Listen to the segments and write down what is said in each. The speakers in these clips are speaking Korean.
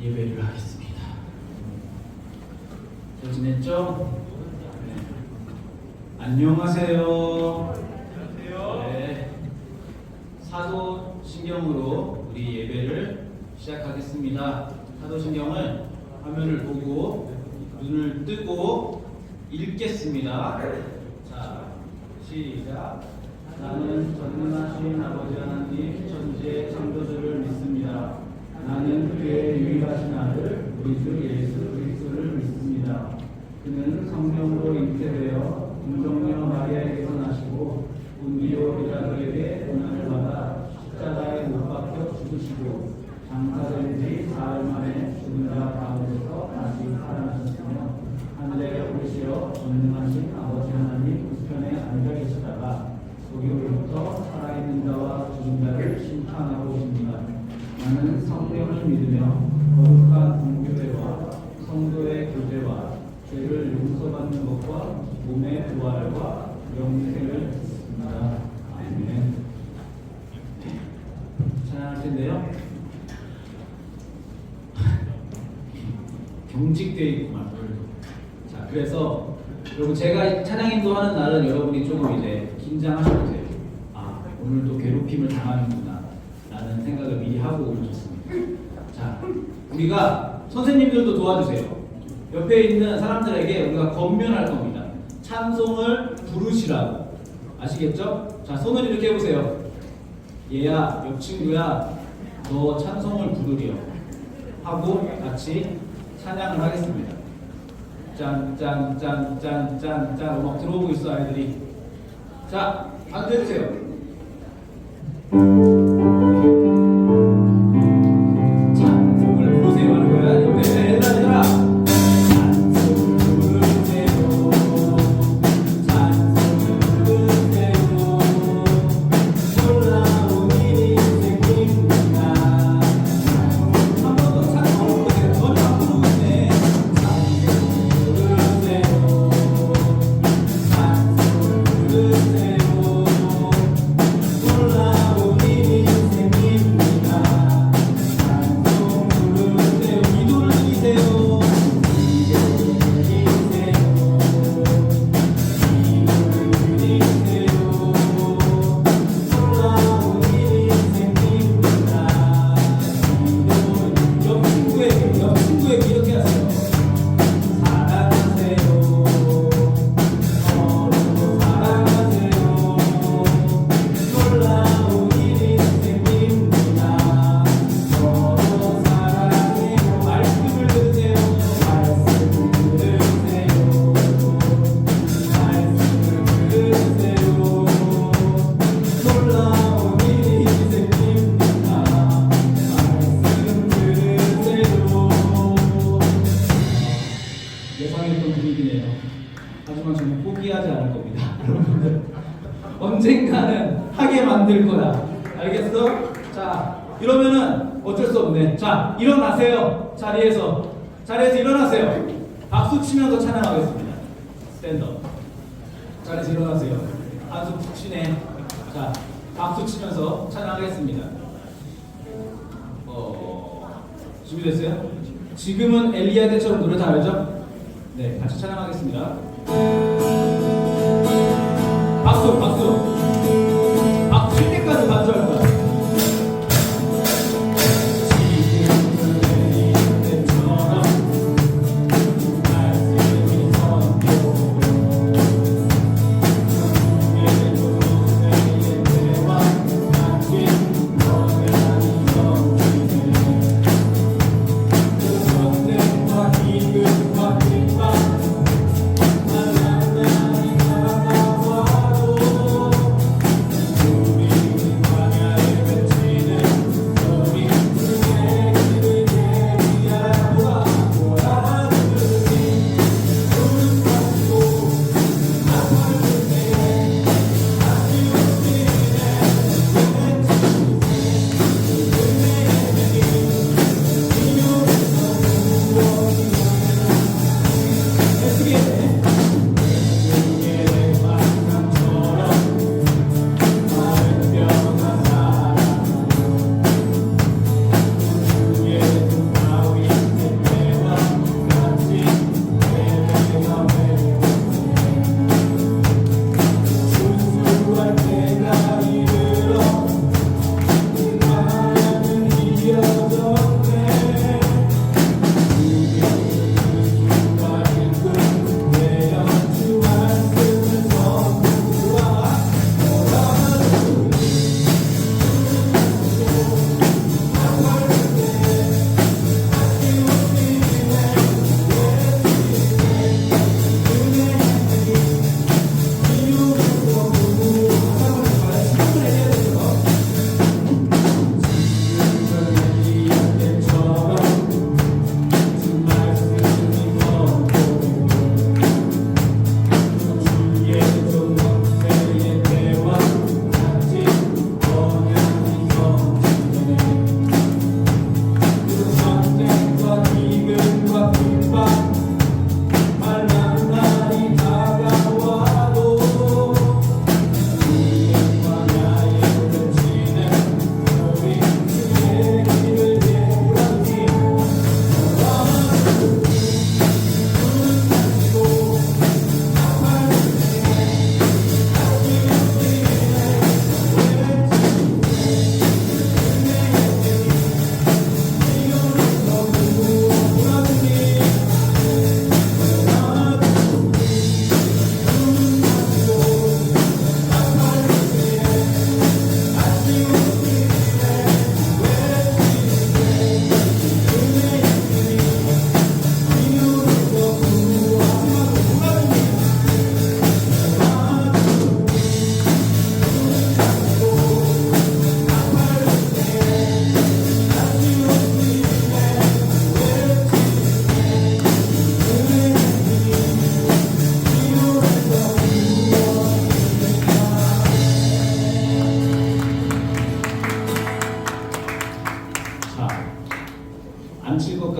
예배를 하겠습니다. 잘 지냈죠? 네. 안녕하세요. 네. 사도신경으로 우리 예배를 시작하겠습니다. 사도신경을 화면을 보고 눈을 뜨고 읽겠습니다. 자, 시작. 나는 전능하신 아버지 하나님 천지의 창조주를 믿습니다. 나는 그의 유일하신 아들 우리 주 예수 그리스도를 믿습니다. 그는 성령으로 잉태되어 동정녀 마리아에게서 나시고 본디오 빌라도에게 고난을 받아 십자가에 못 박혀 죽으시고 장사된 지 사흘 만에 죽은 자 가운데서 다시 살아나셨으며 하늘에 오르시어 전능하신 아버지 하나님 우편에 앉아 계시다가 거기로부터 살아있는 자와 죽은 자를 심판하고 오십니다. 나는 성령을 믿으며 거룩한 공교회와 성도의 교제와 죄를 용서받는 것과 몸의 부활과 영생을 믿습니다. 아멘. 찬양할 텐데요. 경직되어 있구만. 자, 그래서 여러분 제가 찬양 인도하는 날은 여러분이 조금 이제 긴장하셔도 돼요. 아, 오늘도 괴롭힘을 당하는구나 라는 생각을 미리 하고 오면 좋습니다. 자, 우리가 선생님들도 도와주세요. 옆에 있는 사람들에게 우리가 권면할 겁니다. 찬송을 부르시라고. 아시겠죠? 자, 손을 이렇게 해보세요. 얘야, 옆 친구야, 너 찬송을 부르렴 하고 같이 찬양을 하겠습니다. 짠짠짠짠짠짠 음악 들어오고 있어 아이들이. 자, 앉아주세요. 찬송을 부르세요 하는 거야. 옆에 얘들아 찬송 부르세요. 찬송을 부르세요. 놀라운 일이 생깁니다. 한 번 더 찬송을 부르세요. 전혀 안 부르고 있네. 찬송 부르세요. 찬송 부르세요. 놀라운 일이 생깁니다. 찬송 부르세요. 기도를 드리세요. 기도를 드리세요. 기도를 드리세요. 놀라운 일이 생깁니다. 옆 친구에게 이렇게 하세요. 사랑하세요. 서로 사랑하세요. 놀라운 일이 생깁니다. 서로 사랑해요. 말씀을 들으세요. 말씀을 들으세요. 말씀을 들으세요. 놀라운 일이 생깁니다. 말씀 들으세요. 예상했던 분위기네요. 하지만 저는 포기하지 않을 겁니다. 여러분들 언젠가는 하게 만들 거다. 알겠어? 자, 이러면은 어쩔 수 없네. 자, 일어나세요. 자리에서 일어나세요. 박수 치면서 찬양하겠습니다. 스탠드업. 자리에서 일어나세요. 한숨 푹 쉬네. 자, 박수 치면서 찬양하겠습니다. 준비됐어요? 지금은 엘리야 때처럼 노래 다 알죠? 네, 같이 찬양하겠습니다. 박수, 박수. 박수 칠 때까지 반주할 거야. 지금은 엘리야 때처럼 말씀이 선포. 주의 노래의 대화 담긴 너의 성취는 전쟁과 기근과 핍박 하나님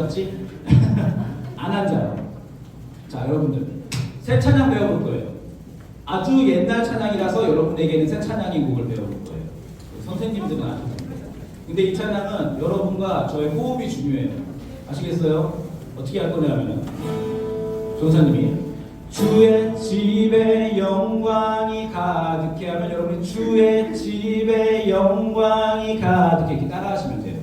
앉았지? 안 앉아요. 자, 여러분들 새 찬양 배워볼 거예요. 아주 옛날 찬양이라서 여러분에게는 새 찬양인 곡을 배워볼 거예요. 선생님들은 아십니다. 근데 이 찬양은 여러분과 저의 호흡이 중요해요. 아시겠어요? 어떻게 할 거냐면은 전사님이 주의 집에 영광이 가득해 하면 여러분이 주의 집에 영광이 가득해 이렇게 따라하시면 돼요.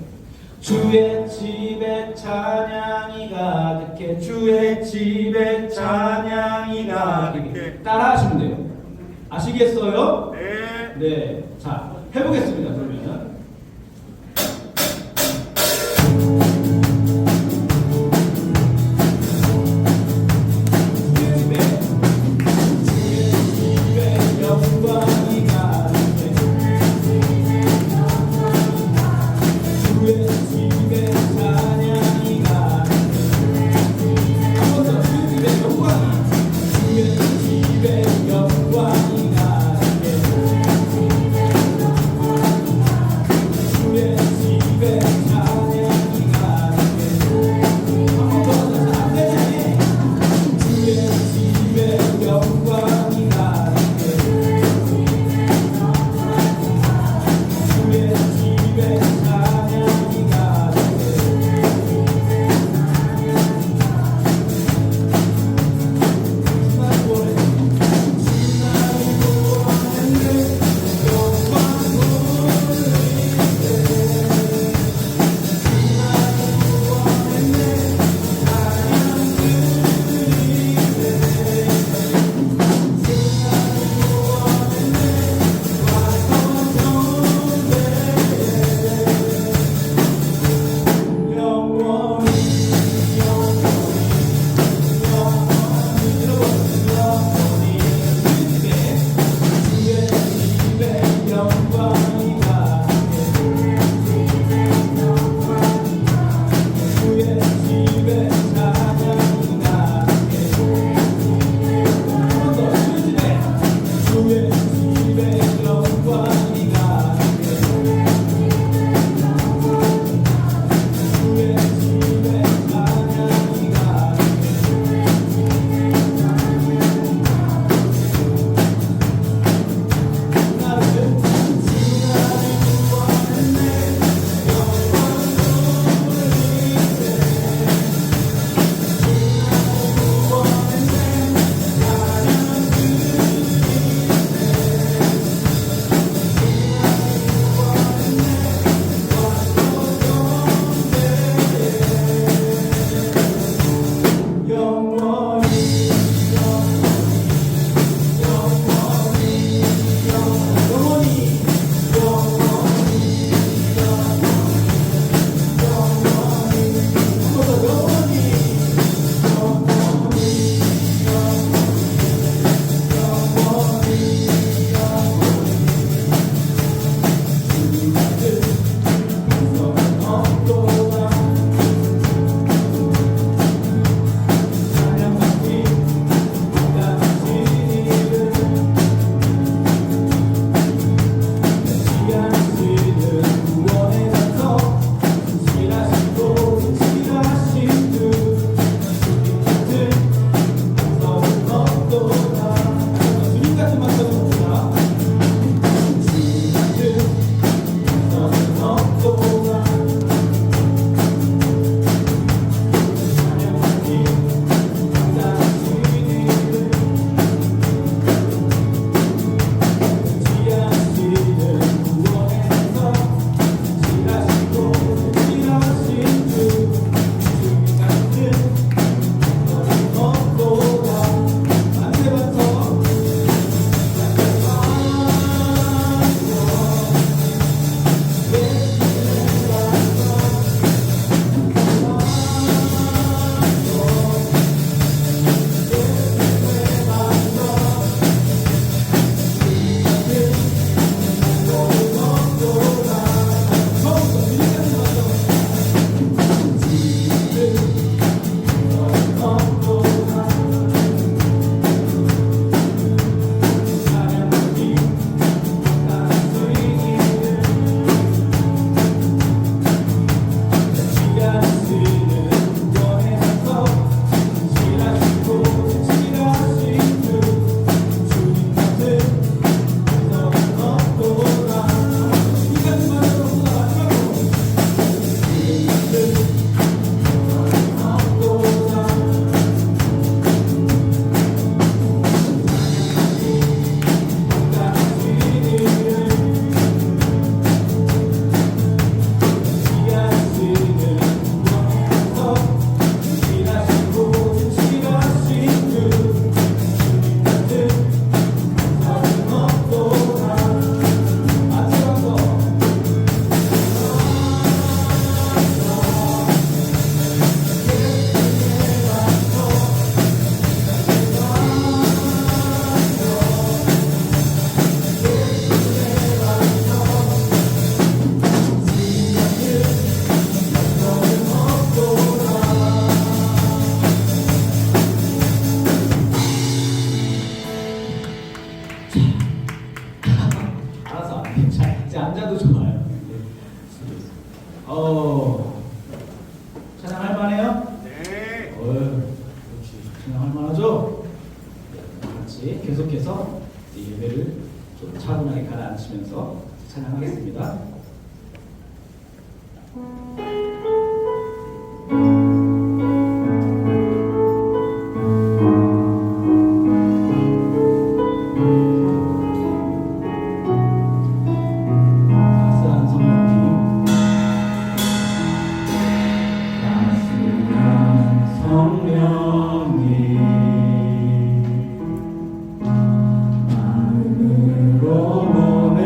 주의 집에 찬양이 가득해 주의 집에 찬양이 가득해 따라하시면 돼요. 아시겠어요? 네. 네. 자, 해보겠습니다. 그러면은 찬양할 만해요? 네. 그렇지. 찬양할 만하죠? 네, 같이 계속해서 이 예배를 좀 차분하게 가라앉히면서 찬양하겠습니다. 박수한 성령님. 따스한 성령님 마음으로 보내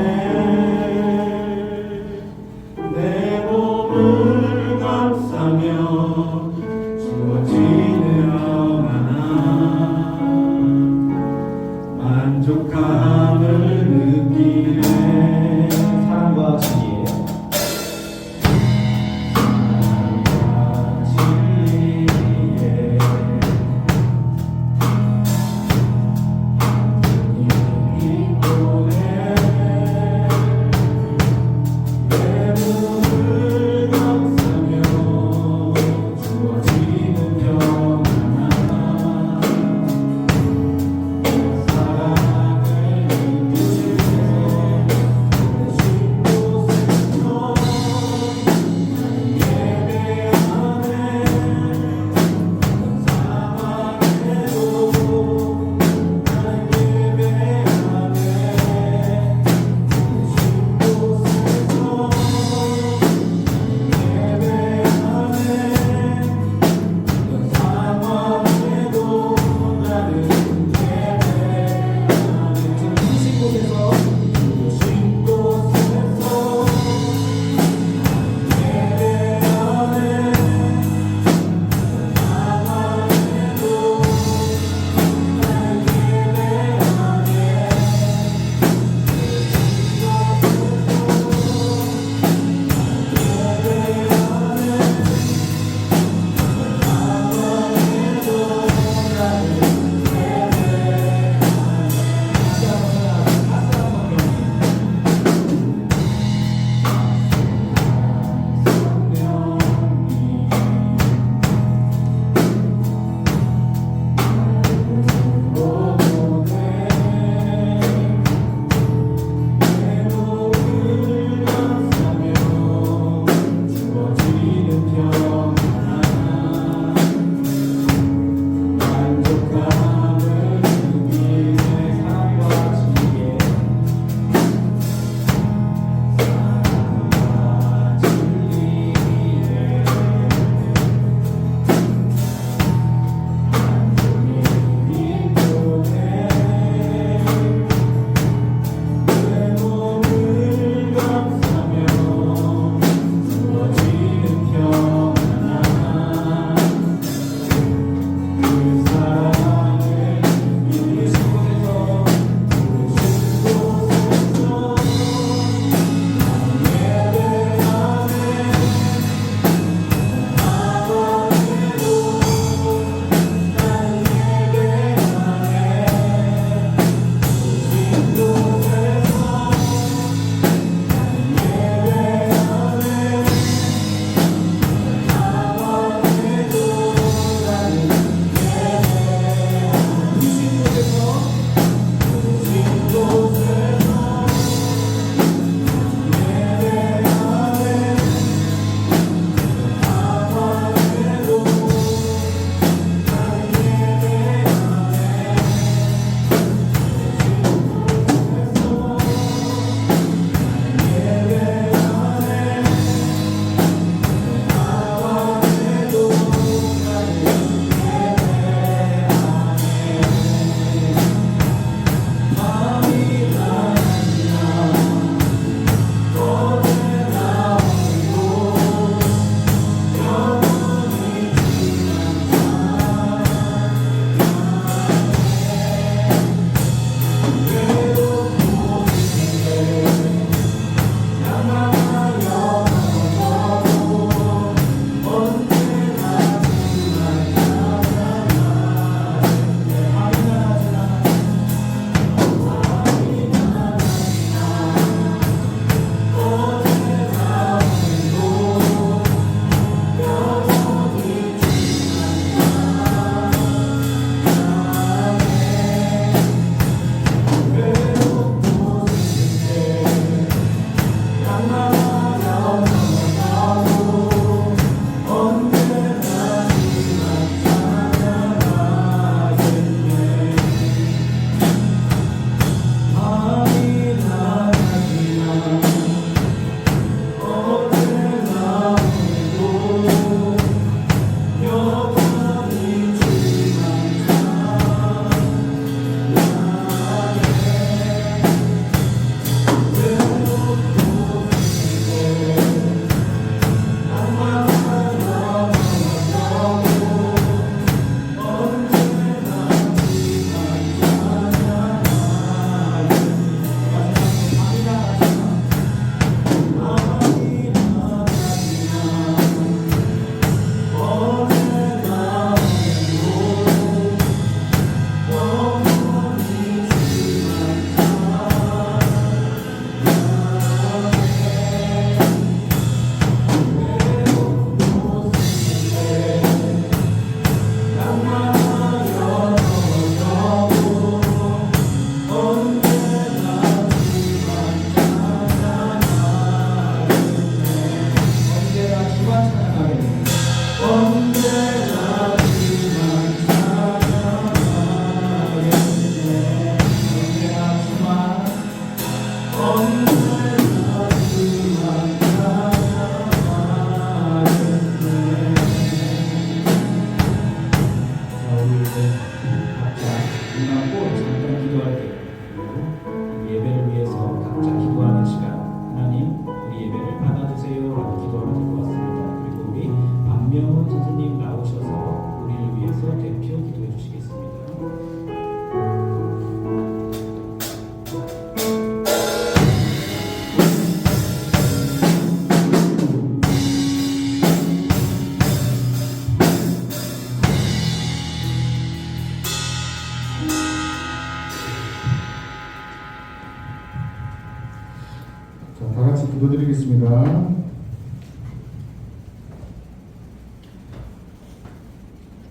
기도하겠습니다.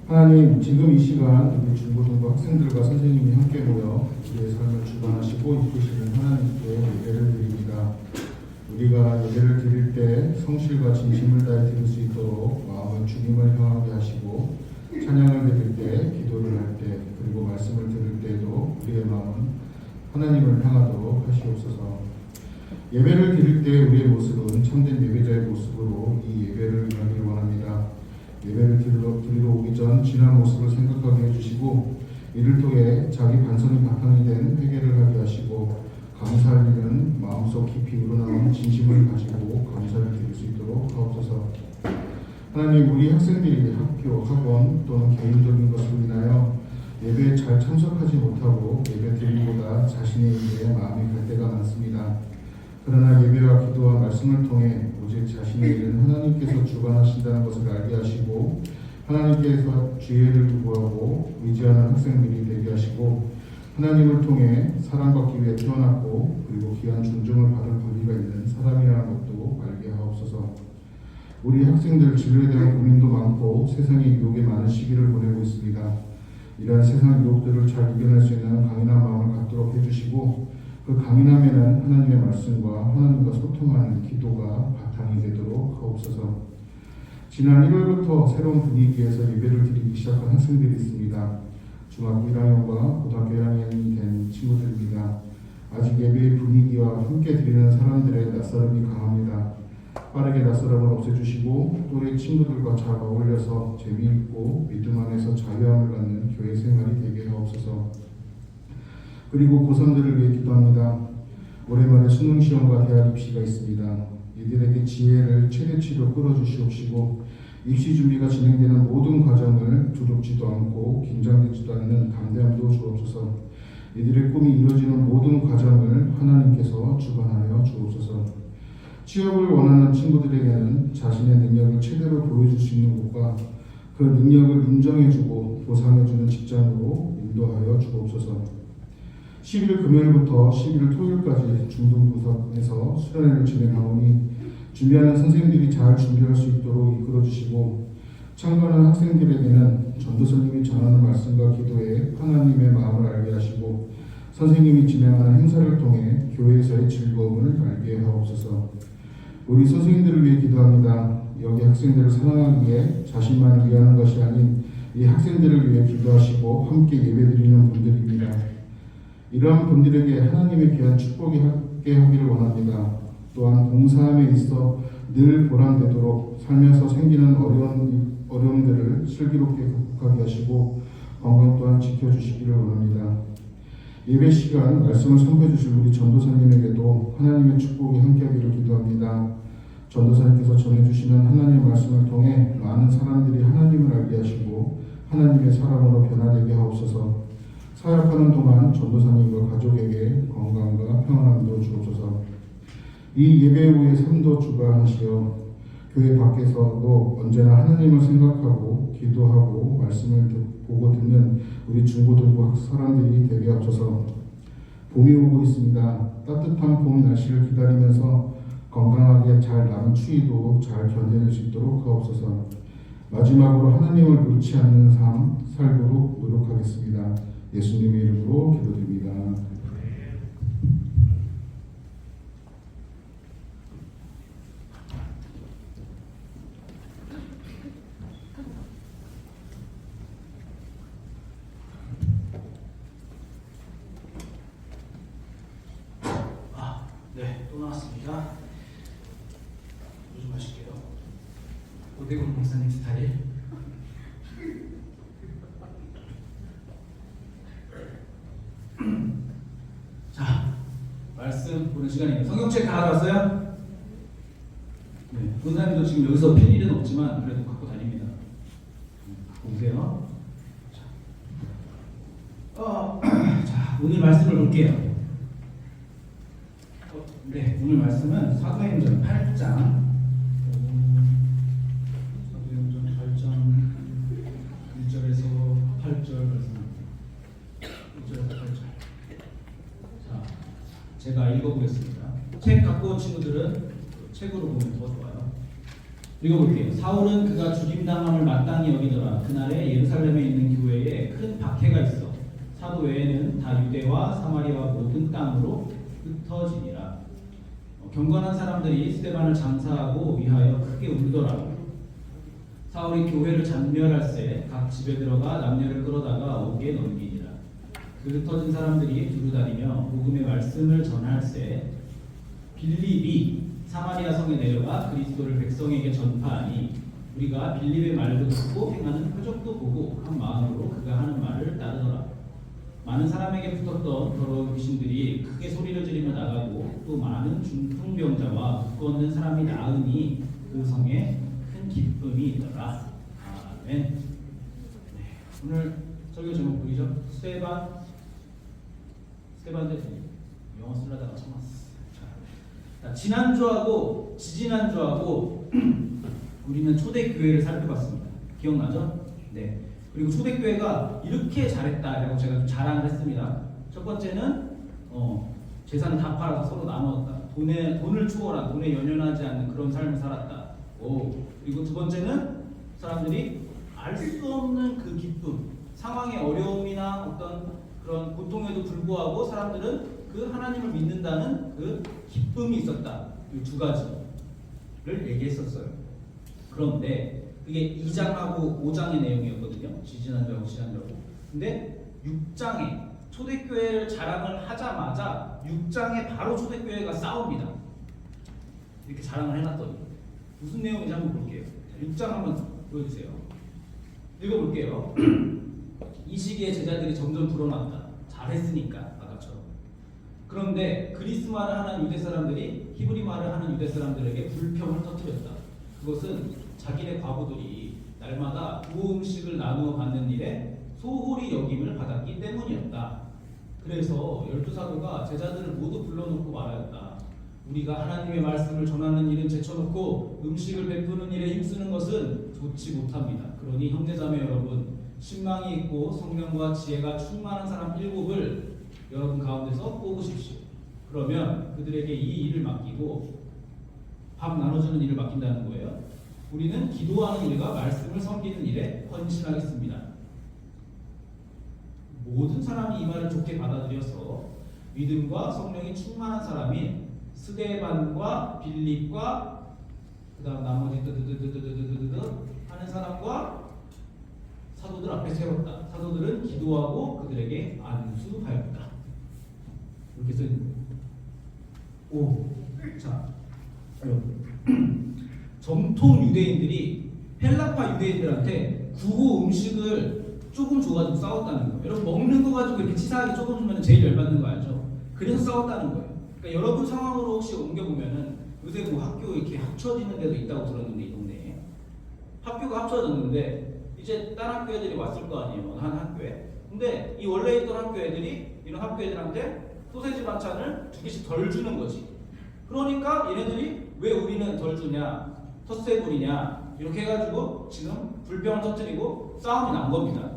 하나님, 지금 이 시간 우리 중고등부 학생들과 선생님이 함께 모여 우리의 삶을 주관하시고 이끄시는 하나님께 예배를 드립니다. 우리가 예배를 드릴 때 성실과 진심을 다해 드릴 수 있도록 마음을 주님을 향하게 하시고, 찬양을 드릴 때, 기도를 할 때, 그리고 말씀을 들을 때에도 우리의 마음은 하나님을 향하도록 하시옵소서. 예배를 드릴 때 우리의 모습은 참된 예배자의 모습으로 이 예배를 임하길 원합니다. 예배를 드리러 오기 전 지난 모습을 생각하게 해주시고, 이를 통해 자기 반성이 바탕이 된 회개를 하게 하시고, 감사할 일은 마음속 깊이 우러나온 진심을 가지고 감사를 드릴 수 있도록 하옵소서. 하나님, 우리 학생들이 학교, 학원 또는 개인적인 것으로 인하여 예배에 잘 참석하지 못하고 예배 드리기보다 자신의 일에 마음이 갈 때가 많습니다. 그러나 예배와 기도와 말씀을 통해 오직 자신의 일은 하나님께서 주관하신다는 것을 알게 하시고, 하나님께서 지혜를 구하고 의지하는 학생들이 되게 하시고, 하나님을 통해 사랑받기 위해 태어났고 그리고 귀한 존중을 받을 권리가 있는 사람이라는 것도 알게 하옵소서. 우리 학생들 진로에 대한 고민도 많고 세상의 유혹에 많은 시기를 보내고 있습니다. 이러한 세상 유혹들을 잘 이겨낼 수 있는 강인한 마음을 갖도록 해주시고, 그 강인함에는 하나님의 말씀과 하나님과 소통하는 기도가 바탕이 되도록 하옵소서. 지난 1월부터 새로운 분위기에서 예배를 드리기 시작한 학생들이 있습니다. 중학교 1학년과 고등학교 1학년이 된 친구들입니다. 아직 예배의 분위기와 함께 드리는 사람들의 낯설음이 강합니다. 빠르게 낯설음을 없애주시고 또래 친구들과 잘 어울려서 재미있고 믿음 안에서 자유함을 갖는 교회 생활이 되게 하옵소서. 그리고 고3들을 위해 기도합니다. 올해 말에 수능시험과 대학 입시가 있습니다. 이들에게 지혜를 최대치로 끌어주시옵시고, 입시 준비가 진행되는 모든 과정을 두렵지도 않고 긴장되지도 않는 담대함도 주옵소서. 이들의 꿈이 이루어지는 모든 과정을 하나님께서 주관하여 주옵소서. 취업을 원하는 친구들에게는 자신의 능력을 최대로 보여줄 수 있는 곳과 그 능력을 인정해주고 보상해주는 직장으로 인도하여 주옵소서. 11일 금요일부터 11일 토요일까지 중등부서에서 수련회를 진행하오니 준비하는 선생님들이 잘 준비할 수 있도록 이끌어주시고, 참가하는 학생들에게는 전도사님이 전하는 말씀과 기도에 하나님의 마음을 알게 하시고, 선생님이 진행하는 행사를 통해 교회에서의 즐거움을 알게 하옵소서. 우리 선생님들을 위해 기도합니다. 여기 학생들을 사랑하기에 자신만을 위하는 것이 아닌 이 학생들을 위해 기도하시고 함께 예배드리는 분들입니다. 이러한 분들에게 하나님의 귀한 축복이 함께 하기를 원합니다. 또한 봉사함에 있어 늘 보람되도록 살면서 생기는 어려움들을 슬기롭게 극복하게 하시고 건강 또한 지켜주시기를 원합니다. 예배 시간 말씀을 선포해 주실 우리 전도사님에게도 하나님의 축복이 함께하기를 기도합니다. 전도사님께서 전해주시는 하나님의 말씀을 통해 많은 사람들이 하나님을 알게 하시고 하나님의 사람으로 변화되게 하옵소서. 사역하는 동안 전도사님과 가족에게 건강과 평안함도 주옵소서. 이 예배 후의 삶도 주관하시어 교회 밖에서도 언제나 하나님을 생각하고 기도하고 말씀을 보고 듣는 우리 중고등부 사람들이 되게 하옵소서. 봄이 오고 있습니다. 따뜻한 봄 날씨를 기다리면서 건강하게 잘 남은 추위도 잘 견뎌낼 수 있도록 하옵소서. 마지막으로 하나님을 놓지 않는 삶 살도록 노력하겠습니다. 예수님의 이름으로 기도드립니다. 네, 또 나왔습니다. 좀 마실게요. 오대곤 목사님 스타일. 자, 말씀 보는 시간입니다. 성경책 다 가져왔어요? 네, 본사님도 지금 여기서 필 일은 없지만 그래도 갖고 다닙니다. 갖고 오세요. 자, 오늘 말씀을 볼게요. 네, 오늘 말씀은 사도행전 8장. 사도행전 8장 1절에서 8절 말씀입니다. 1절에서 8절. 자, 제가 읽어보겠습니다. 책 갖고 온 친구들은 책으로 보면 더 좋아요. 읽어볼게요. 사울은 그가 죽임당함을 마땅히 여기더라. 그날에 예루살렘에 있는 교회에 큰 박해가 있어 사도 외에는 다 유대와 사마리아 모든 땅으로 흩어지니라. 경건한 사람들이 스데반을 장사하고 위하여 크게 울더라. 사울이 교회를 잔멸할세 각 집에 들어가 남녀를 끌어다가 옥에 넘기니라. 그 흩어진 사람들이 두루다니며 복음의 말씀을 전할세 빌립이 사마리아 성에 내려가 그리스도를 백성에게 전파하니 우리가 빌립의 말도 듣고 행하는 표적도 보고 한 마음으로 그가 하는 말을 따르더라. 많은 사람에게 붙었던 더러운 귀신들이 크게 소리를 지르며 나가고 또 많은 중풍병자와 묶어놓는 사람이 나으니 그 성에 큰 기쁨이 있더라. 아멘. 네, 오늘 설교 제목 보이죠? 스데반 대 영어 쓰려다가 참았어. 자, 지난주하고 지지난주하고 우리는 초대교회를 살펴봤습니다. 기억나죠? 네. 그리고 초대교회가 이렇게 잘했다라고 제가 좀 자랑을 했습니다. 첫 번째는 재산을 다 팔아서 서로 나누었다. 돈을 추구한, 돈에 연연하지 않는 그런 삶을 살았다. 그리고 두 번째는 사람들이 알 수 없는 그 기쁨, 상황의 어려움이나 어떤 그런 고통에도 불구하고 사람들은 그 하나님을 믿는다는 그 기쁨이 있었다. 이 두 가지를 얘기했었어요. 그런데 그게 2장하고 5장의 내용이었거든요. 지지난주하고 지난주하고. 근데 6장에 초대교회를 자랑을 하자마자 6장에 바로 초대교회가 싸웁니다. 이렇게 자랑을 해놨더니 무슨 내용인지 한번 볼게요. 6장 한번 보여주세요. 읽어볼게요. 이 시기에 제자들이 점점 불어났다. 잘했으니까 아까처럼. 그런데 그리스 말을 하는 유대 사람들이 히브리 말을 하는 유대 사람들에게 불평을 터뜨렸다. 그것은 자기네 과부들이 날마다 구호 음식을 나누어 받는 일에 소홀히 여김을 받았기 때문이었다. 그래서 12사도가 제자들을 모두 불러놓고 말하였다. 우리가 하나님의 말씀을 전하는 일은 제쳐놓고 음식을 베푸는 일에 힘쓰는 것은 좋지 못합니다. 그러니 형제자매 여러분, 신망이 있고 성령과 지혜가 충만한 사람 7을 여러분 가운데서 뽑으십시오. 그러면 그들에게 이 일을 맡기고 밥 나눠주는 일을 맡긴다는 거예요. 우리는 기도하는 일과 말씀을 섬기는 일에 헌신하겠습니다. 모든 사람이 이 말을 좋게 받아들여서 믿음과 성령이 충만한 사람인 스데반과 빌립과 그 다음 나머지 하는 사람과 사도들 앞에 세웠다. 사도들은 기도하고 그들에게 안수하였다. 이렇게 써있는 거예요. 자, 여러분, 정통 유대인들이 헬라파 유대인들한테 구호 음식을 조금 줘가지고 싸웠다는 거예요. 여러분, 먹는 거 가지고 이렇게 치사하게 조금 주면 제일 열받는 거 알죠? 그래서 싸웠다는 거예요. 그러니까 여러분 상황으로 혹시 옮겨보면은 요새 뭐 학교 이렇게 합쳐지는 데도 있다고 들었는데, 이 동네에 학교가 합쳐졌는데 이제 다른 학교 애들이 왔을 거 아니에요, 한 학교에. 근데 이 원래 있던 학교 애들이 이런 학교 애들한테 소세지 반찬을 2개씩 덜 주는 거지. 그러니까 얘네들이 왜 우리는 덜 주냐, 텃세 부리냐, 이렇게 해가지고 지금 불평을 터뜨리고 싸움이 난 겁니다.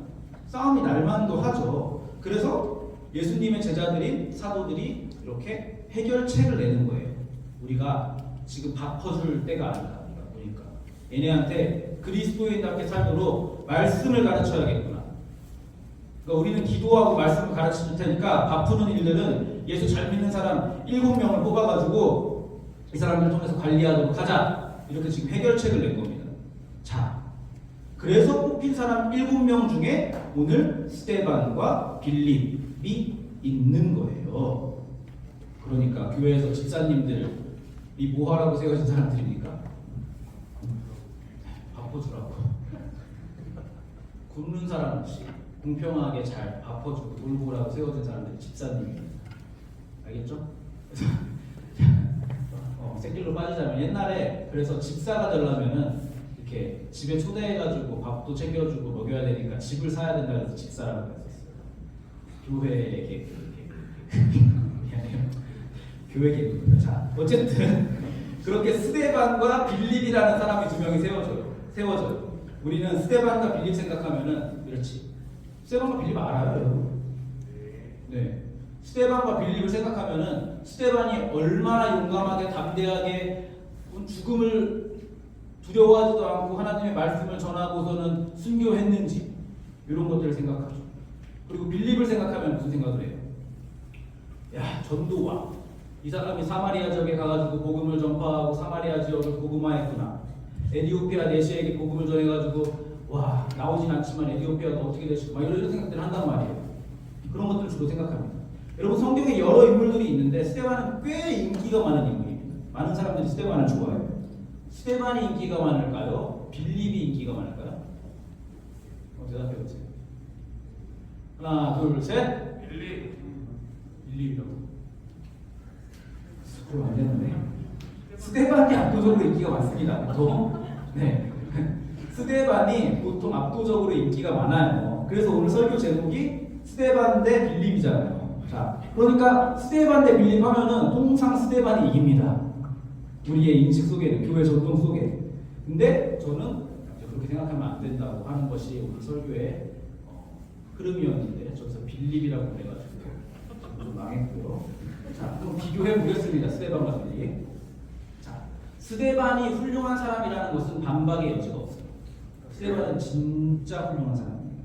싸움이 날 만도 하죠. 그래서 예수님의 제자들인 사도들이 이렇게 해결책을 내는 거예요. 우리가 지금 바꿔줄 때가 아니다. 그러니까 얘네한테 그리스도인답게 살도록 말씀을 가르쳐야겠구나. 그러니까 우리는 기도하고 말씀을 가르쳐 줄 테니까 바쁘는 일들은 예수 잘 믿는 사람 7명을 뽑아가지고 이 사람들 통해서 관리하도록 하자. 이렇게 지금 해결책을 낸 겁니다. 자, 그래서 뽑힌 사람 7명 중에 오늘 스데반과 빌립이 있는 거예요. 그러니까 교회에서 집사님들이 뭐 하라고 세워진 사람들입니까? 바꿔주라고. 굶는 사람 없이 공평하게 잘 바꿔주고 돌보라고 세워진 사람들이 집사님입니다. 알겠죠? 새길로 빠지자면 옛날에 그래서 집사가 되려면은 이렇게 집에 초대해가지고 밥도 챙겨주고 먹여야 되니까 집을 사야 된다 해서 집사라고 했었어요. 교회 개그 미안해요. 교회 개그입니다. 자, 어쨌든 그렇게 스데반과 빌립이라는 사람이 2명이 세워져요. 우리는 스데반과 빌립 생각하면은 그렇지. 스데반과 빌립 알아요. 네. 스데반과 빌립을 생각하면은 스데반이 얼마나 용감하게 담대하게 좀 죽음을 두려워하지도 않고 하나님의 말씀을 전하고서는 순교했는지 이런 것들을 생각하죠. 그리고 빌립을 생각하면 무슨 생각을 해요? 야, 전도왕. 이 사람이 사마리아 지역에 가가지고 복음을 전파하고 사마리아 지역을 복음화했구나. 에디오피아 내시에게 복음을 전해가지고 와, 나오진 않지만 에디오피아가 어떻게 되시고 막 이런 생각들을 한단 말이에요. 그런 것들을 주로 생각합니다. 여러분, 성경에 여러 인물들이 있는데 스데반은 꽤 인기가 많은 인물입니다. 많은 사람들이 스데반을 좋아해요. 스데반이 인기가 많을까요? 빌립이 인기가 많을까요? 대답해보세요. 하나, 둘, 셋. 빌립이라고. 그럼 안 되는데. 스데반이 압도적으로 인기가 많습니다. 보통. 네. 스데반이 보통 압도적으로 인기가 많아요. 그래서 오늘 설교 제목이 스데반 대 빌립이잖아요. 자, 그러니까 스데반 대 빌립 하면은 통상 스데반이 이깁니다. 우리의 인식 속에는, 교회 전통 속에. 근데 저는 그렇게 생각하면 안 된다고 하는 것이 오늘 설교의 흐름이었는데 저기서 빌립이라고 그래가지고 좀 망했고요. 자, 그럼 비교해 보겠습니다. 스데반과 빌립. 자, 스데반이 훌륭한 사람이라는 것은 반박의 여지가 없어요. 스데반은 진짜 훌륭한 사람입니다.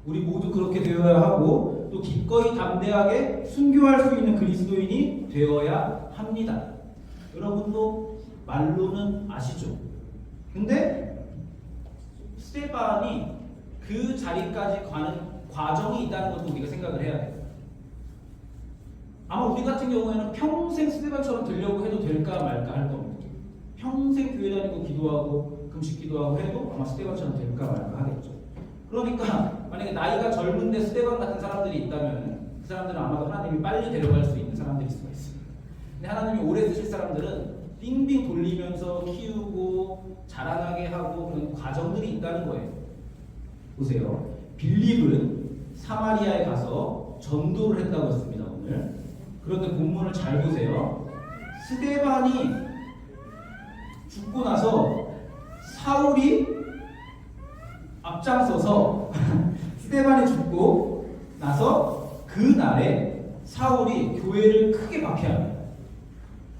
우리 모두 그렇게 되어야 하고 또 기꺼이 담대하게 순교할 수 있는 그리스도인이 되어야 합니다. 여러분도 말로는 아시죠? 근데 스데반이 그 자리까지 가는 과정이 있다는 것도 우리가 생각을 해야 돼요. 아마 우리 같은 경우에는 평생 스데반처럼 되려고 해도 될까 말까 할 겁니다. 평생 교회 다니고 기도하고 금식 기도하고 해도 아마 스데반처럼 될까 말까 하겠죠. 그러니까 만약에 나이가 젊은데 스데반 같은 사람들이 있다면 그 사람들은 아마도 하나님이 빨리 데려갈 수 있는 사람들일 수가 있습니다. 근데 하나님이 오래 쓰실 사람들은 빙빙 돌리면서 키우고 자라나게 하고 그런 과정들이 있다는 거예요. 보세요. 빌립은 사마리아에 가서 전도를 했다고 했습니다. 오늘. 그런데 본문을 잘 보세요. 스데반이 죽고 나서 사울이 앞장서서 스데반이 죽고 나서 그 날에 사울이 교회를 크게 박해합니다.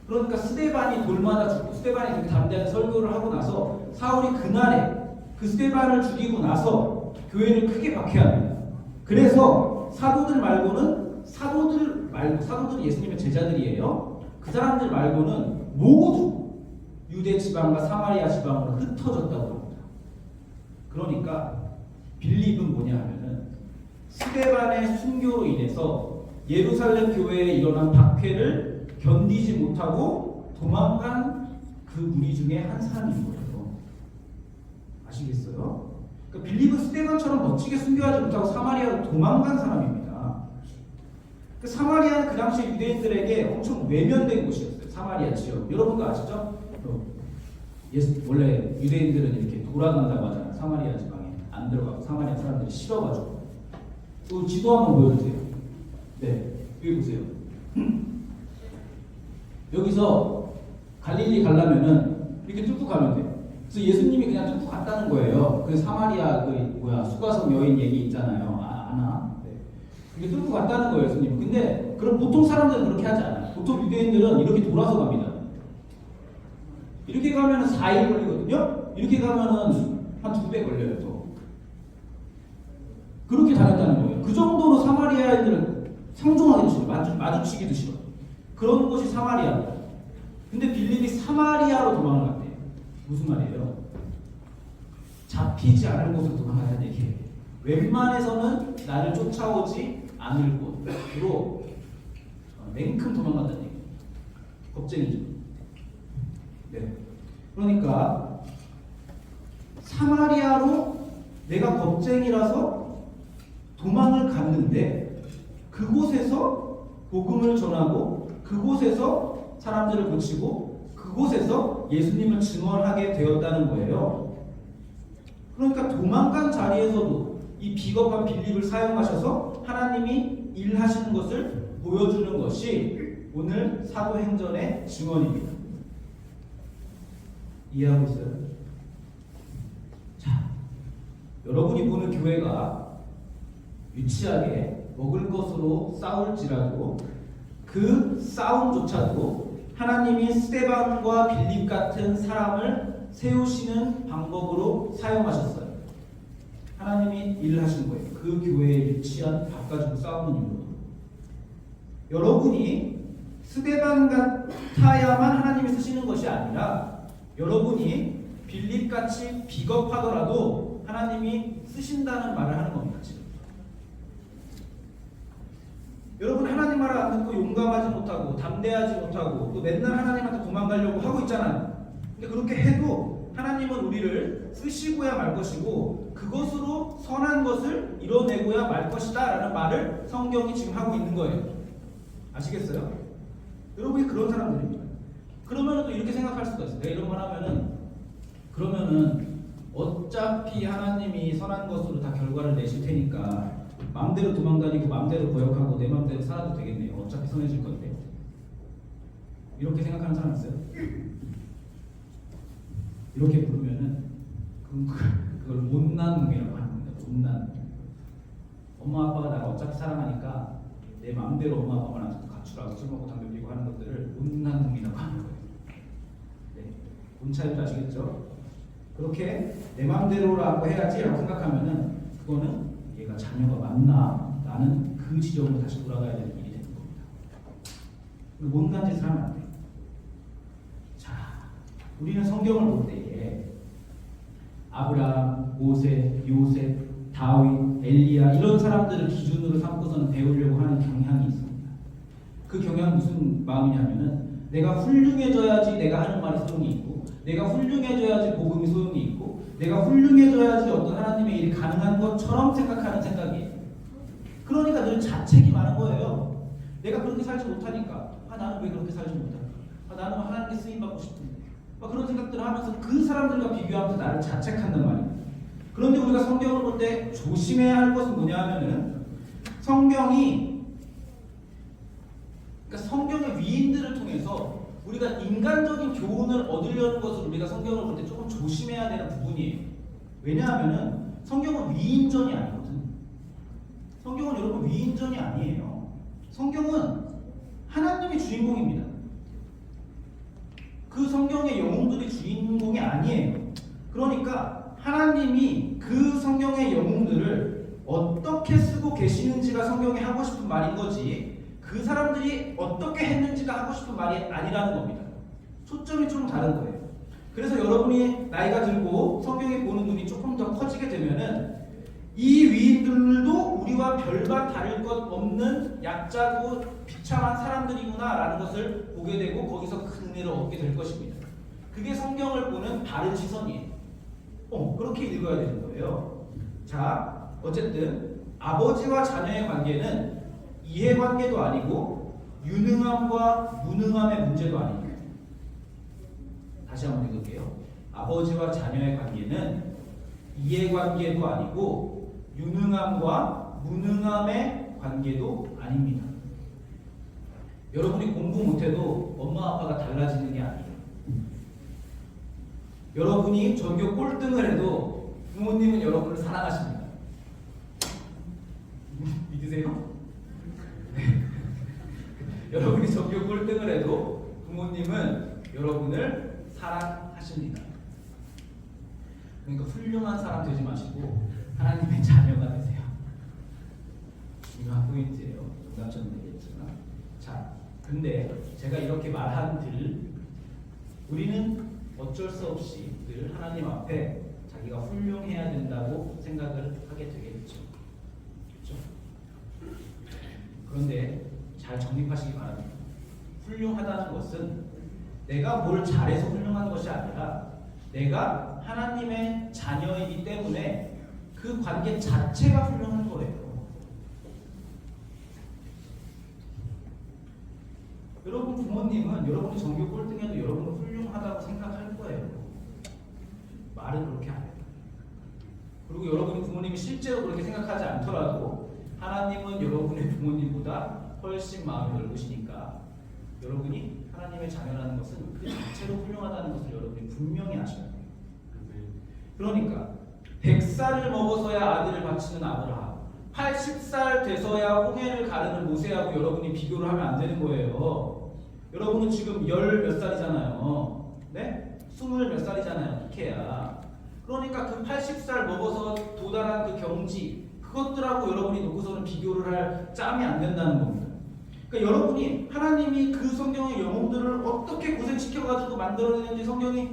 그러니까 스데반이 돌마다 죽고 스데반이 그렇게 담대한 설교를 하고 나서 사울이 그날에 그 스데반을 죽이고 나서 교회를 크게 박해합니다. 그래서 사도들은 예수님의 제자들이에요. 그 사람들 말고는 모두 유대 지방과 사마리아 지방으로 흩어졌다고 합니다. 그러니까 빌립은 뭐냐 하면은 스데반의 순교로 인해서 예루살렘 교회에 일어난 박해를 견디지 못하고 도망간 그 무리 중에 한 사람인 거예요. 아시겠어요? 그러니까 빌립은 스데반처럼 멋지게 순교하지 못하고 사마리아로 도망간 사람입니다. 그 사마리아는 그 당시 유대인들에게 엄청 외면된 곳이었어요. 사마리아 지역. 여러분도 아시죠? 원래 유대인들은 이렇게 돌아간다고 하잖아요. 사마리아 지방에 안 들어가고 사마리아 사람들이 싫어가지고. 또 지도 한번 보여주세요. 네, 여기 보세요. 여기서 갈릴리 가려면은 이렇게 뚫고 가면 돼요. 그래서 예수님이 그냥 뚫고 갔다는 거예요. 그 사마리아 수가성 여인 얘기 있잖아요. 아나. 네. 이렇게 뚫고 갔다는 거예요, 예수님. 근데 그럼 보통 사람들은 그렇게 하지 않아요. 보통 유대인들은 이렇게 돌아서 갑니다. 이렇게 가면은 4일 걸리거든요. 이렇게 가면은 한 2배 걸려요. 또. 그렇게 다녔다는 거예요. 그 정도로 사마리아인들은 상종하기도 싫어. 마주치기도 싫어. 그런 곳이 사마리아입니다. 근데 빌립이 사마리아로 도망을 갔대요. 무슨 말이에요? 잡히지 않을 곳으로 도망가는 얘기예요. 웬만해서는 나를 쫓아오지 않을 곳으로 냉큼 도망간다는 얘기예요. 겁쟁이죠. 네. 그러니까 사마리아로 내가 겁쟁이라서 도망을 갔는데 그곳에서 복음을 전하고 그곳에서 사람들을 고치고 그곳에서 예수님을 증언하게 되었다는 거예요. 그러니까 도망간 자리에서도 이 비겁한 빌립을 사용하셔서 하나님이 일하시는 것을 보여주는 것이 오늘 사도행전의 증언입니다. 이해하고 있어요? 자, 여러분이 보는 교회가 유치하게 먹을 것으로 싸울지라도 그 싸움조차도 하나님이 스데반과 빌립 같은 사람을 세우시는 방법으로 사용하셨어요. 하나님이 일하신 거예요. 그 교회에 유치한 밥 가지고 싸우는 이유로. 여러분이 스데반 같아야만 하나님이 쓰시는 것이 아니라 여러분이 빌립같이 비겁하더라도 하나님이 쓰신다는 말을 하는 겁니다. 지금. 여러분 하나님 말을 안 듣고 용감하지 못하고 담대하지 못하고 또 맨날 하나님한테 도망가려고 하고 있잖아요. 근데 그렇게 해도 하나님은 우리를 쓰시고야 말 것이고 그것으로 선한 것을 이뤄내고야 말 것이다 라는 말을 성경이 지금 하고 있는 거예요. 아시겠어요? 여러분이 그런 사람들입니다. 그러면 또 이렇게 생각할 수가 있어요. 내가 이런 말 하면은 그러면은 어차피 하나님이 선한 것으로 다 결과를 내실 테니까 마음대로 도망다니고 마음대로 거역하고 내 마음대로 살아도 되겠네요. 어차피 선해질 건데. 이렇게 생각하는 사람 있어요? 이렇게 부르면은 그걸 못난 놈이라고 하는 겁니다. 못난 놈. 엄마 아빠가 나를 어차피 사랑하니까 내 마음대로 엄마 아빠가 나한테 가출하고 술 먹고 담배 피우고 하는 것들을 못난 놈이라고 하는 거예요. 네. 본 차이도 아시겠죠? 그렇게 내 마음대로라고 해야지라고 생각하면은 그거는 얘가 자녀가 맞나? 나는 그 지점으로 다시 돌아가야 되는 일이 되는 겁니다. 못난 짓을 하면 안 돼요. 자, 우리는 성경을 볼 때에 아브라함, 모세, 요셉, 다윗, 엘리야 이런 사람들을 기준으로 삼고서는 배우려고 하는 경향이 있습니다. 그 경향은 무슨 마음이냐면은 내가 훌륭해져야지 내가 하는 말이 소용이 있고 내가 훌륭해져야지 복음이 소용이 있고 내가 훌륭해져야지 어떤 하나님의 일이 가능한 것처럼 생각하는 생각이에요. 그러니까 늘 자책이 많은 거예요. 내가 그렇게 살지 못하니까 나는 왜 그렇게 살지 못할까? 나는 하나님께 쓰임받고 싶은데 그런 생각들을 하면서 그 사람들과 비교하면서 나를 자책한단 말이에요. 그런데 우리가 성경을 볼 때 조심해야 할 것은 뭐냐 하면은 성경의 위인들을 통해서 우리가 인간적인 교훈을 얻으려는 것을 우리가 성경을 볼 때 조금 조심해야 되는 부분이에요. 왜냐하면은 성경은 위인전이 아니거든. 성경은 여러분 위인전이 아니에요. 성경은 하나님이 주인공입니다. 그 성경의 영웅들이 주인공이 아니에요. 그러니까 하나님이 그 성경의 영웅들을 어떻게 쓰고 계시는지가 성경이 하고 싶은 말인 거지 그 사람들이 어떻게 했는지가 하고 싶은 말이 아니라는 겁니다. 초점이 좀 다른 거예요. 그래서 여러분이 나이가 들고 성경에 보는 눈이 조금 더 커지게 되면은 이 위인들도 우리와 별반 다를 것 없는 약자고 비참한 사람들이구나 라는 것을 보게 되고 거기서 큰 은혜를 얻게 될 것입니다. 그게 성경을 보는 바른 시선이에요. 그렇게 읽어야 되는 거예요. 자, 어쨌든 아버지와 자녀의 관계는 이해관계도 아니고 유능함과 무능함의 문제도 아닙니다. 다시 한번 읽을게요. 아버지와 자녀의 관계는 이해관계도 아니고 유능함과 무능함의 관계도 아닙니다. 여러분이 공부 못해도 엄마 아빠가 달라지는 게 아니에요. 여러분이 전교 꼴등을 해도 부모님은 여러분을 사랑하십니다. 믿으세요? 여러분이 전교 꼴등을 해도 부모님은 여러분을 사랑하십니다. 그러니까 훌륭한 사람 되지 마시고 하나님의 자녀가 되세요. 중요한 포인트예요. 농담처럼 얘기했지만. 자, 근데 제가 이렇게 말한들 우리는 어쩔 수 없이 늘 하나님 앞에 자기가 훌륭해야 된다고 생각을 하게 되겠죠. 그렇죠? 그런데 잘 정립하시기 바랍니다. 훌륭하다는 것은 내가 뭘 잘해서 훌륭한 것이 아니라 내가 하나님의 자녀이기 때문에 그 관계 자체가 훌륭한 거예요. 여러분 부모님은 여러분이 전교 꼴등해도 여러분을 훌륭하다고 생각할 거예요. 말은 그렇게 안 해요. 그리고 여러분이 부모님이 실제로 그렇게 생각하지 않더라도 하나님은 여러분의 부모님보다 훨씬 마음이 넓으시니까 여러분이 하나님의 자녀라는 것은 그 자체로 훌륭하다는 것을 여러분이 분명히 아셔야 돼요. 그러니까 100살을 먹어서야 아들을 바치는 아브라함, 80살 돼서야 홍해를 가르는 모세하고 여러분이 비교를 하면 안 되는 거예요. 여러분은 지금 10몇 살이잖아요. 네? 20몇 살이잖아요. 이케야. 그러니까 그 80살 먹어서 도달한 그 경지, 그것들하고 여러분이 놓고서는 비교를 할 짬이 안 된다는 겁니다. 그러니까 여러분이 하나님이 그 성경의 영혼들을 어떻게 고생시켜가지고 만들어내는지 성경이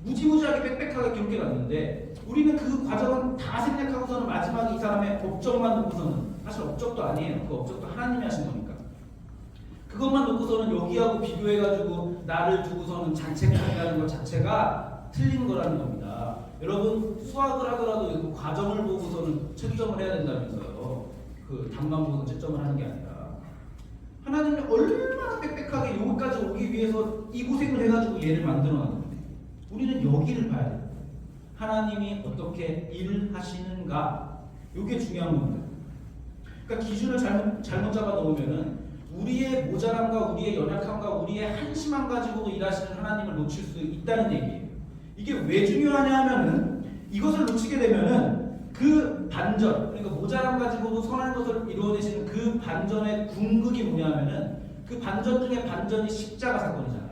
무지무지하게 빽빽하게 기록해 놨는데, 우리는 그 과정은 다 생략하고서는 마지막에 이 사람의 업적만 놓고서는, 사실 업적도 아니에요. 그 업적도 하나님이 하신 거니까. 그것만 놓고서는 여기하고 비교해가지고 나를 두고서는 자책한다는 것 자체가 틀린 거라는 겁니다. 여러분 수학을 하더라도 그 과정을 보고서는 채점을 해야 된다면서요. 그 답만 보고서 채점을 하는 게 아니라 하나님이 얼마나 빽빽하게 여기까지 오기 위해서 이 고생을 해가지고 얘를 만들어놨는데 우리는 여기를 봐야 돼요. 하나님이 어떻게 일하시는가, 이게 중요한 겁니다. 그러니까 기준을 잘못 잡아 놓으면은 우리의 모자람과 우리의 연약함과 우리의 한심함 가지고도 일하시는 하나님을 놓칠 수 있다는 얘기예요. 이게 왜 중요하냐 하면은 이것을 놓치게 되면은 그 반전, 그러니까 모자람 가지고도 선한 것을 이루어내시는 그 반전의 궁극이 뭐냐면은 그 반전 중에 반전이 십자가 사건이잖아요.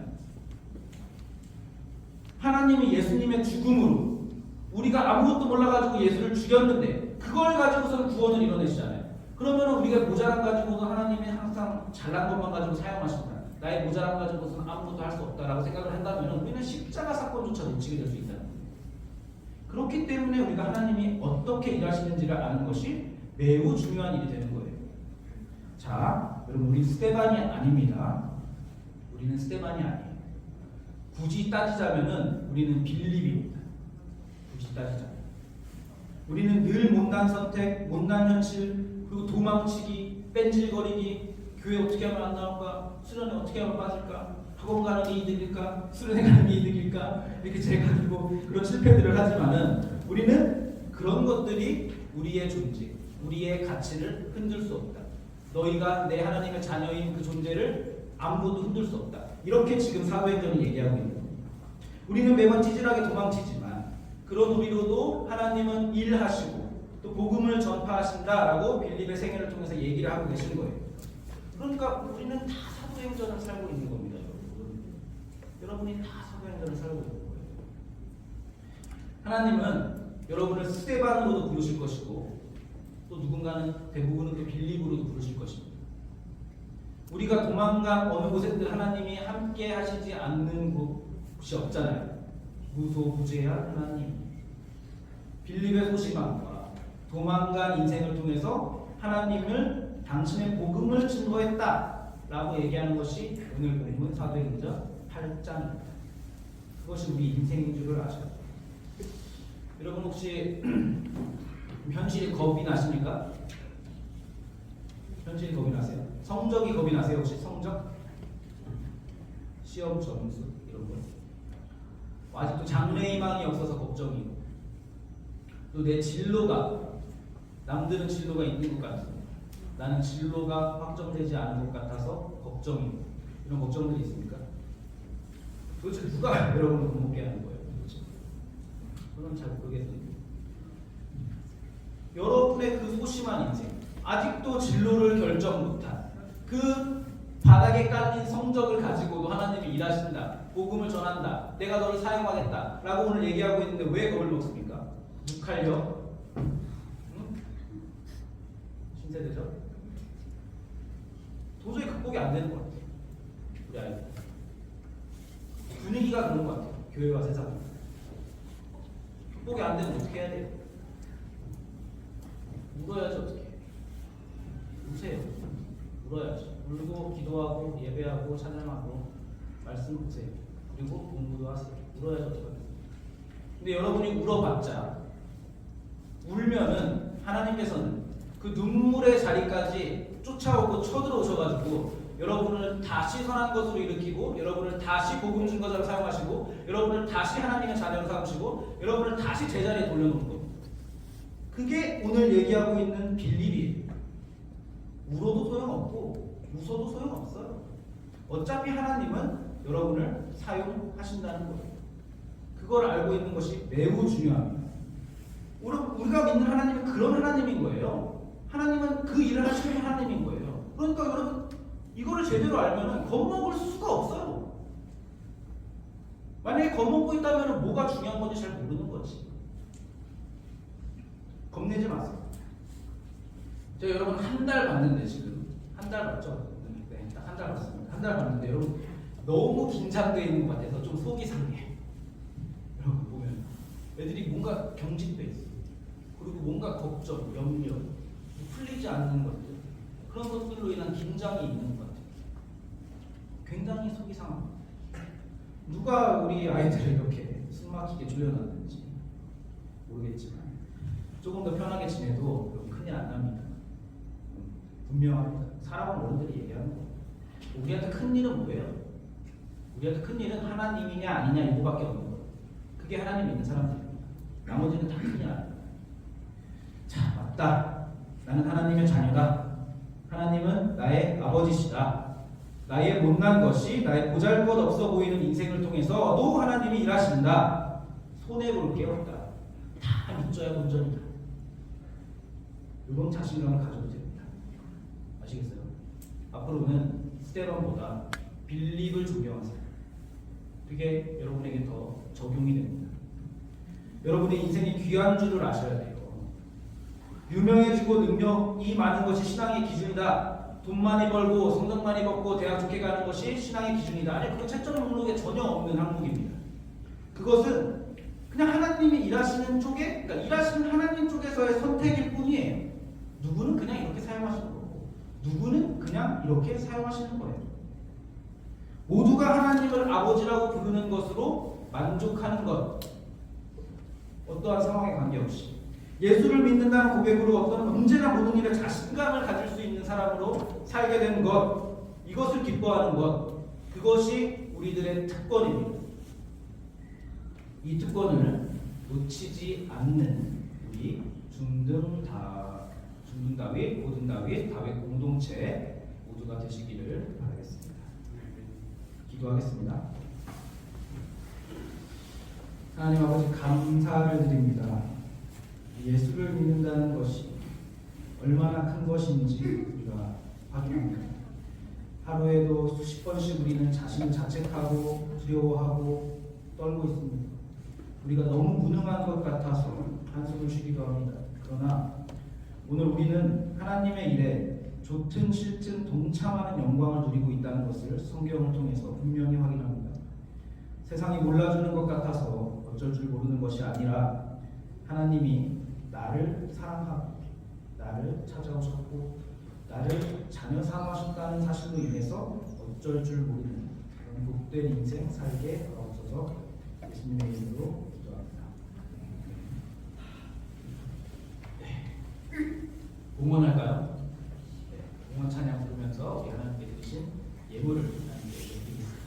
하나님이 예수님의 죽음으로 우리가 아무것도 몰라가지고 예수를 죽였는데 그걸 가지고서는 구원을 이뤄내시잖아요. 그러면 우리가 모자람 가지고도 하나님이 항상 잘난 것만 가지고 사용하신다, 나의 모자람 가지고서는 아무것도 할 수 없다라고 생각을 한다면 우리는 십자가 사건조차 놓치게 될 수 있다는 거예요. 그렇기 때문에 우리가 하나님이 어떻게 일하시는지를 아는 것이 매우 중요한 일이 되는 거예요. 자, 여러분 우리 스데반이 아닙니다. 우리는 스데반이 아니에요. 굳이 따지자면은 우리는 빌립입니다. 굳이 따지자면 우리는 늘 못난 선택, 못난 현실, 그리고 도망치기, 뺀질거리기, 교회 어떻게 하면 안 나올까, 수련회 어떻게 하면 빠질까, 학원 가는 게 이득일까, 수련회 가는 게 이득일까, 이렇게 제가 가지고 그런 실패들을 하지만은 우리는 그런 것들이 우리의 존재, 우리의 가치를 흔들 수 없다. 너희가 내 하나님의 자녀인 그 존재를 아무것도 흔들 수 없다. 이렇게 지금 사도행전이 얘기하고 있는 겁니다. 우리는 매번 찌질하게 도망치지만 그런 우리로도 하나님은 일하시고 또 복음을 전파하신다라고 빌립의 생애를 통해서 얘기를 하고 계신 거예요. 그러니까 우리는 다 사도행전을 살고 있는 겁니다, 여러분. 여러분이 다 사도행전을 살고 있는 거예요. 하나님은 여러분을 스데반으로도 부르실 것이고 또 누군가는 대부분은 또 빌립으로도 부르실 것입니다. 우리가 도망간 어느 곳에든 하나님이 함께 하시지 않는 곳이 없잖아요. 무소부재한 하나님. 빌립의 소심함과 도망간 인생을 통해서 하나님을 당신의 복음을 증거했다라고 얘기하는 것이 오늘 본문 사도행전 8장입니다. 그것이 우리 인생인 줄을 아셔야 돼요. 여러분 혹시 현실이 겁이 나십니까? 현실이 겁이 나세요? 성적이 겁이 나세요? 혹시 성적? 시험 점수 이런 거? 아직도 장래희망이 없어서 걱정이고 또 내 진로가, 남들은 진로가 있는 것 같습니다. 나는 진로가 확정되지 않은 것 같아서 걱정이고 이런 걱정들이 있습니까? 도대체 누가 여러분을 겁먹게 하는 거예요? 도대체? 저는 잘 모르겠습니다. 여러분의 그 소심한 인생, 아직도 진로를 결정 못한 그 바닥에 깔린 성적을 가지고도 하나님이 일하신다, 복음을 전한다, 내가 너를 사용하겠다 라고 오늘 얘기하고 있는데 왜 겁을 먹습니까? 육할력? 신세대죠? 도저히 극복이 안 되는 것 같아요. 우리 아이들 분위기가 그런 것 같아요. 교회와 세상 극복이 안 되면 어떻게 해야 돼요? 울어야지. 어떻게 우세요. 울어야지. 울고 기도하고 예배하고 찬양하고 말씀 보세요. 그리고 공부도 하세요. 울어야지. 어떻게 하겠어요? 근데 여러분이 울어봤자, 울면은 하나님께서는 그 눈물의 자리까지 쫓아오고 쳐들어오셔가지고 여러분을 다시 선한 것으로 일으키고, 여러분을 다시 복음 증거자로 사용하시고, 여러분을 다시 하나님의 자녀로 삼으시고, 여러분을 다시 제자리에 돌려놓는 겁니다. 그게 오늘 얘기하고 있는 빌립이에요. 울어도 소용없고 웃어도 소용없어요. 어차피 하나님은 여러분을 사용하신다는 거예요. 그걸 알고 있는 것이 매우 중요합니다. 우리가 믿는 하나님은 그런 하나님인 거예요. 하나님은 그 일을 하시는 하나님인 거예요. 그러니까 여러분 이거를 제대로 알면은 겁먹을 수가 없어요. 만약에 겁먹고 있다면 뭐가 중요한 건지 잘 모르는 거지. 겁내지 마세요. 제가 여러분 한 달 봤는데 지금 한 달 봤죠? 네, 딱 한 달 봤습니다. 한 달 봤는데 여러분 너무 긴장되어 있는 것 같아서 좀 속이 상해. 여러분 보면 애들이 뭔가 경직돼 있어. 그리고 뭔가 걱정, 염려, 풀리지 않는 것들 그런 것들로 인한 긴장이 있는 것 같아요. 굉장히 속이 상합니다. 누가 우리 아이들을 이렇게 숨막히게 조여놨는지 모르겠지만 조금 더 편하게 지내도 큰일 안 납니다. 분명합니다. 사랑하는 어른들이 얘기하는 거. 우리한테 큰 일은 뭐예요? 우리한테 큰 일은 하나님이냐 아니냐 이거밖에 없는 거예요. 그게 하나님 믿는 사람들입니다. 나머지는 다 큰일 아니에요. 자, 맞다. 나는 하나님의 자녀다. 하나님은 나의 아버지시다. 나의 못난 것이 나의 보잘것없어 보이는 인생을 통해서도 하나님이 일하신다. 손해볼 게 없다. 다 믿져야 본전이다. 이런 자신감을 가져도 됩니다. 아시겠어요? 앞으로는 스테반보다 빌립을 존경하세요. 그게 여러분에게 더 적용이 됩니다. 여러분의 인생이 귀한 줄을 아셔야 돼요. 유명해지고 능력이 많은 것이 신앙의 기준이다. 돈 많이 벌고 성적 많이 받고 대학 좋게 가는 것이 신앙의 기준이다. 아니, 그건 채점 목록에 전혀 없는 항목입니다. 그것은 그냥 하나님이 일하시는 쪽에, 그러니까 일하시는 하나님 쪽에서의 선택일 뿐이에요. 누구는 그냥 이렇게 사용하시는 거고, 누구는 그냥 이렇게 사용하시는 거예요. 모두가 하나님을 아버지라고 부르는 것으로 만족하는 것, 어떠한 상황에 관계없이 예수를 믿는다는 고백으로 어떤 언제나 모든 일에 자신감을 가질 수 있는 사람으로 살게 되는 것, 이것을 기뻐하는 것, 그것이 우리들의 특권입니다. 이 특권을 놓치지 않는 우리 중등다윗, 고등다윗, 다윗 공동체 모두가 되시기를 바라겠습니다. 기도하겠습니다. 하나님 아버지, 감사를 드립니다. 예수를 믿는다는 것이 얼마나 큰 것인지 우리가 확인합니다. 하루에도 수십 번씩 우리는 자신을 자책하고 두려워하고 떨고 있습니다. 우리가 너무 무능한 것 같아서 한숨을 쉬기도 합니다. 그러나 오늘 우리는 하나님의 일에 좋든 싫든 동참하는 영광을 누리고 있다는 것을 성경을 통해서 분명히 확인합니다. 세상이 몰라주는 것 같아서 어쩔 줄 모르는 것이 아니라 하나님이 나를 사랑하고 나를 찾아오셨고 나를 자녀 삼으셨다는 사실로 인해서 어쩔 줄 모르는 그런 복된 인생 살게 하옵소서. 예수님의 이름으로 기도합니다. 공헌할까요? 네, 공헌 찬양 부르면서 우리 하나님께 드리신 예물을 하나님께 드리겠습니다.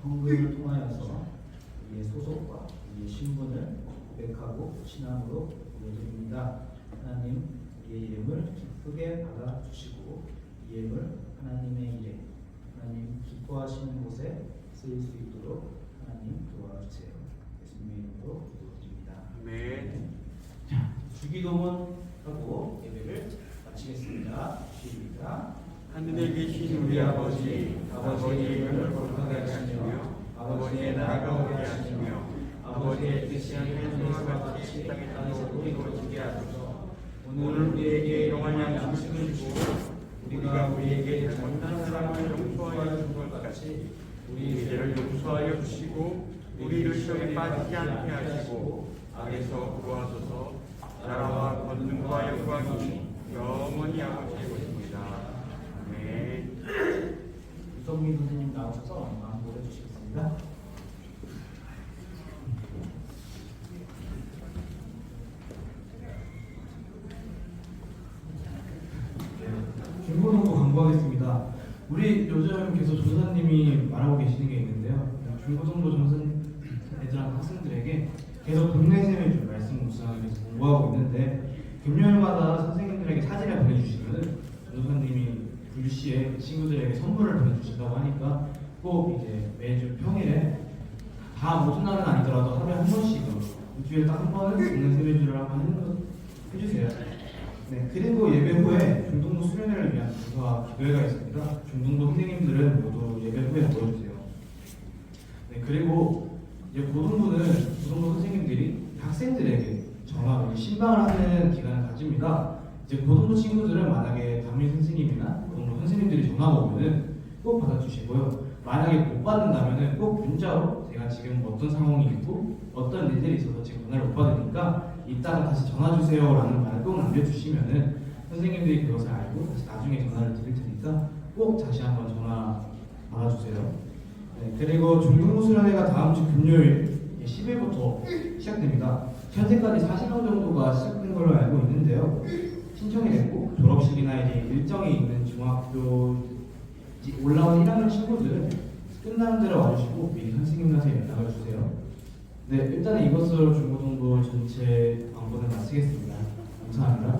헌금을 통하여서 우리의 소속과 우리의 신분을 고백하고 신앙으로 보여드립니다. 하나님, 우리의 이름을 기쁘게 받아주시고 이 이름을 하나님의 일에 하나님 기뻐하시는 곳에 쓰일 수 있도록 하나님 도와주세요. 예수님의 이름으로 기도드립니다. 아멘. 자, 주기도문하고 예배를 마치겠습니다. 시작. 하늘에 계신 우리 아버지, 아버지의 이름을 거룩하게 하시며 아버지의 나라가 오게 하시며 아버지의 뜻이 하늘에서 같이 땅에서도 이루어지게 하소서. 오늘 우리에게 영원한 양식을 주시고 우리가 우리에게 잘못한 사람을 용서하여 준 것 같이 우리 죄를 용서하여 주시고 우리를 시험에 빠지지 않게 하시고 악에서 구하소서. 나라와 권능과 영광이 영원히 아버지의 것입니다. 아멘. 유성민 선생님 나오셔서 마음을 해주시겠습니다. 중고등부 강구하겠습니다. 우리 요즘 계속 조사님이 말하고 계시는 게 있는데요. 중고등부 정선 애들한 학생들에게 계속 동네쌤의 줄 말씀 묵상을 계속 공부하고 있는데 금요일마다 선생님들에게 사진을 보내주시면 전도사님이 불시에 친구들에게 선물을 보내주신다고 하니까 꼭 이제 매주 평일에 다 모든 날은 아니더라도 하루에 한 번씩은 일주일에 딱 한 번은 동네쌤의 줄을 한번 해주세요. 네, 그리고 예배 후에 중등부 수련회를 위한 기도와 기도회가 있습니다. 중등부 선생님들은 모두 예배 후에 모여주세요. 네, 그리고 이제 고등부는 고등부 선생님들이 학생들에게 전화, 신방을 하는 기간을 가집니다. 이제 고등부 친구들은 만약에 담임 선생님이나 고등부 선생님들이 전화가 오면은 꼭 받아주시고요. 만약에 못 받는다면은 꼭 문자로 제가 지금 어떤 상황이 있고 어떤 일들이 있어서 지금 전화를 못 받으니까 이따가 다시 전화 주세요라는 말을 꼭 남겨주시면은 선생님들이 그것을 알고 다시 나중에 전화를 드릴 테니까 꼭 다시 한번 전화 받아주세요. 네, 그리고 중등부 수련회가 다음 주 금요일 10일부터 시작됩니다. 현재까지 40명 정도가 시작된 걸로 알고 있는데요. 신청이 됐고 졸업식이나 이제 일정이 있는 중학교 올라온 1학년 친구들은 끝나는 대로 와주시고 미리 선생님한테 연락을 주세요. 네, 일단 이것으로 중고등부 전체 광고는 마치겠습니다. 감사합니다.